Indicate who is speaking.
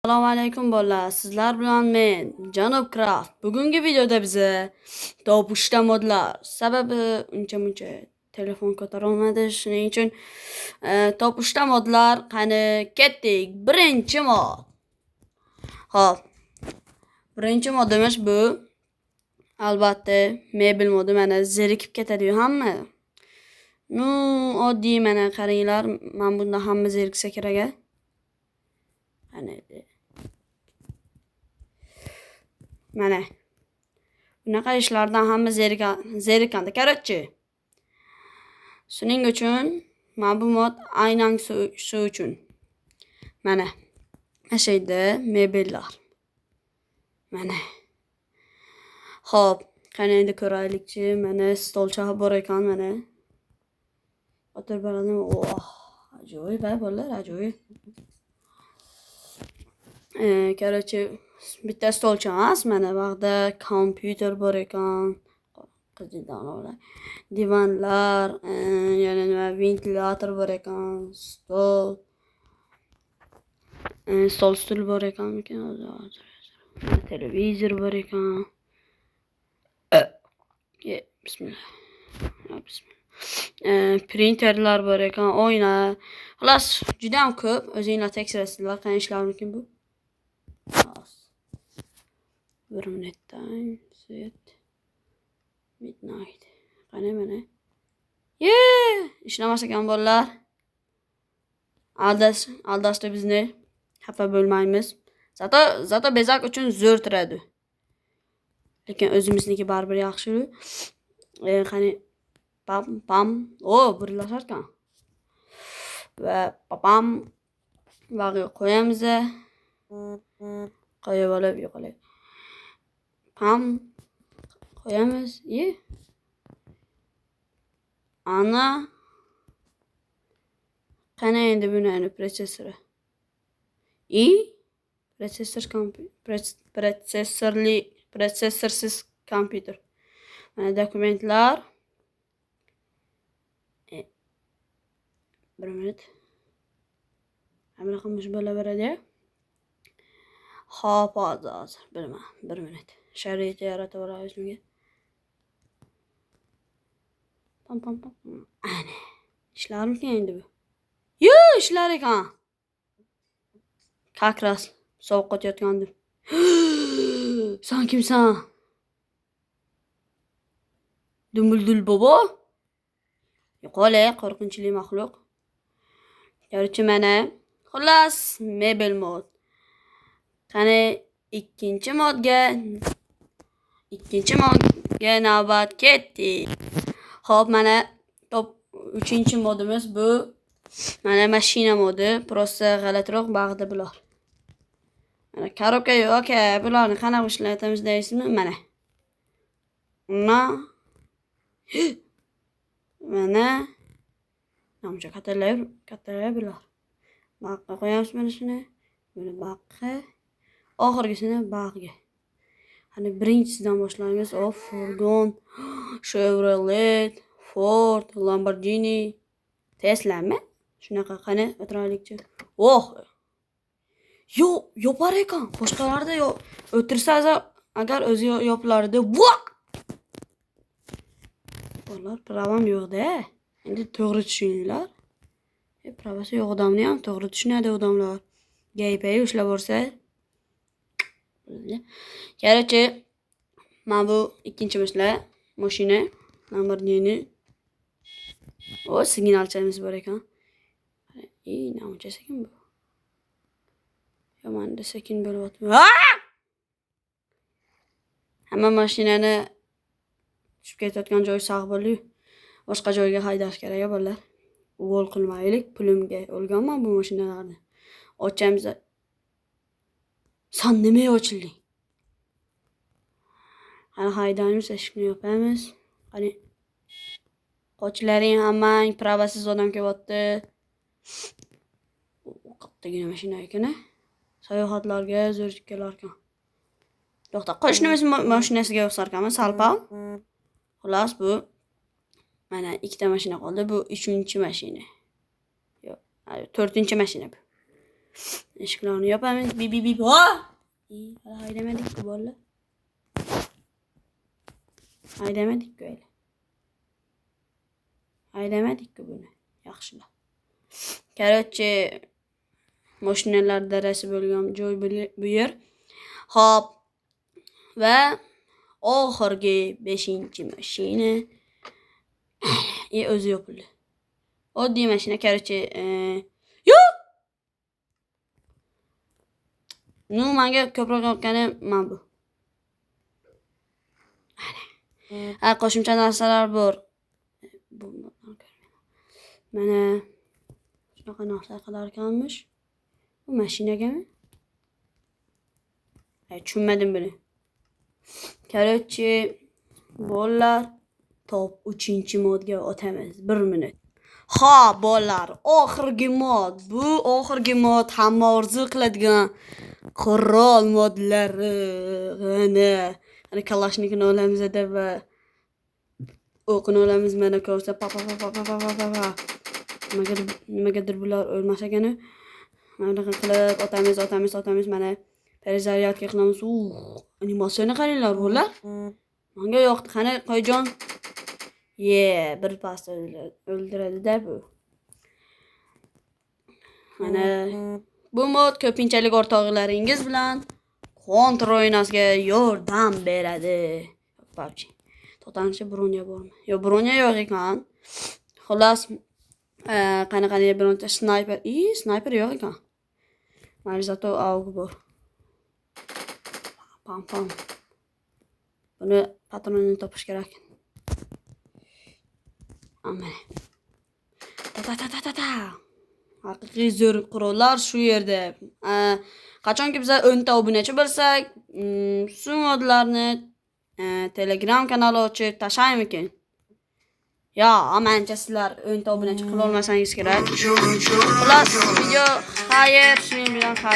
Speaker 1: Assalomu alaykum bolalar. Sizlar bilan men Janob Craft. Bugungi videoda bize topushta modlar. Sababi uncha-muncha telefon ko'tara olmadi. Shuning uchun topushta modlar qani ketdik. Birinchi mod. Xo'p. Birinchi modimiz bu. Albatta mebel modi. Mana zerikib ketadi hamma. Oddiy mana qaranglar. Men bunda hamma zeriksa kerak. Mana bunaqa ishlardan hamma zerikadi. Короче, shuning uchun men bu mod aynan shu uchun. Mana ashayda mebellar. Mana. Xo'p, qani endi ko'raylikchi. Mana stolcha bor ekan mana. O'tirib baradim. Ajoyib bolalar, ajoyib. Короче, bitta stolcha emas, mana bag'da kompyuter bor ekan. Divanlar, yana nima ventilator bor ekan, stol stul bor ekan, televizor bor ekan. Bismillah. Printerlar bor ekan, oyna. Xullas, juda ham ko'p. O'zingizlar tekshirasizlar, qanday ishlar mumkin bu. Bir minutdan set midnight. Qani mana. İşlemas ekan bolalar. Aldashdi bizni. Xafa bo'lmaymiz. Zato bezak uchun zo'r turadi. Lekin o'zimizniki baribir yaxshi. Qani pam. Birlashar ekan. Va papam bag'i qo'yamiz. Qo'yib olib yo'qolay. Pam qo'yamiz. Ana qani endi buni protsessori. Protsessorsiz kompyuter. Mana dokumentlar. Bir minut. Hamma qilmish bo'laveradi. Xo'p, hozir bilma. Bir minut. Sharoit yaratib olamiz bunga. Pam. Ana. İşlarmikin endi bu. İşlar ekan. Как раз sovuq qotayotgandim. Sen kimsan? Dumbuldul bobo? Yo'qolay, qo'rqinchli maxluq. Короче, mana xullas mebel mod. Qani ikkinchi modga navbat ketdi. Xo'p, mana uchinchi modimiz bu. Mana mashina modi. Prosta g'alatiroq bag'da bular. Mana korobka yo'q, bularni qanaqa ishlatamiz deysizmi? Mana. Mana namcha kattalar bular. Baqqa qo'yamiz mana shuni. Buni baqqa. Oxirgisini bag'ga. Hani birinchisidan boshlaymiz. Furgon, Chevrolet, Ford, Lamborghini, Tesla'mi? Shunaqa qani o'tiraylikchi. Yopar ekan. Boshqalarda o'tirsangiz agar o'zi yopilardi. Bolalar pravam yo'q-da. Endi to'g'ri tushuninglar. Pravasi yo'q odamni ham to'g'ri tushunadi odamlar. Gaypayi ushlab borsa. Короче, men bu ikkinchi mashina Lamborghini. Signalchamiz bor ekan. Namuncha sekin bu. Yomanda sekin bo'lyapti. Hamma mashinani tushib ketayotgan joyi sog' bo'ldi-yu. Boshqa joyga haydash kerak bolalar. O'g'il qilmaylik, pulimga olganman bu mashinalarni. Ochamiz. Sen nimaga ochilding? Qani haydaymiz, eshikni yopamiz. Qani qo'chlarning hammang pravasiz odam kelyapti. Kattagina mashina ekan. Sayohatlarga zo'r kelar ekan. To'xta, qo'shnimiz mashinasiga o'xshar ekan, salpal. Xullas bu mana ikkita mashina qoldi. Bu 3-chi mashina. Yo'q, 4-chi mashina bu. Eshiklarni yopamiz. Bip. Ha! Hali haydemedik bu bolla. Haydemedik öyle. Haydemedik bunu. Yaxşılar. Короче, mashinalar darasi bo'lgan joy bu yer. Hop. Va oxirgi 5-mashina. O'zi yopildi. Oddiy mashina, короче, yo'q. Nu menga ko'proq yoqqani mana bu. Qo'shimcha narsalar bor. Mana shunaqa narsa qilar ekanmish. Bu mashinagami? Tushunmadim buni. Короче, bolalar top 3-modga o'tamiz. 1 minut. Ha, bolalar, oxirgi mod. Bu oxirgi mod hamma orzu qiladigan qurol modlari. Ana Kalashnikni olamiz deb va o'qini olamiz, mana ko'rsa pa. Nimagadir bular o'lmasagani. Mana qilib otamiz mana perezaryadka qilamiz. Animatsiyani qaranglar bular. Menga yoqdi. Qani Qo'yjon. Bir pasda o'ldiradi-da bu. Mana bu mod ko'pinchalik o'rtoqlaringiz bilan kontrol o'ynashga yordam beradi. PUBG. To'g'ri, bronya bormi? Yo'q, bronya yo'q ekan. Xullas, qanaqa bironta snayper. Snayper yo'q ekan. Mana zato AUG bor. Pam. Buni patronini topish kerak. Mana. Ta. Haqiqiy zo'r qurollar shu yerda. Qachonki biz 10 ta obunachi bo'lsak, shu modlarni Telegram kanali ochib tashlaymikin. Ya, amancha sizlar 10 ta obunachi qila olmasangiz kerak. Xullas, video xayr, shuning bilan xayr.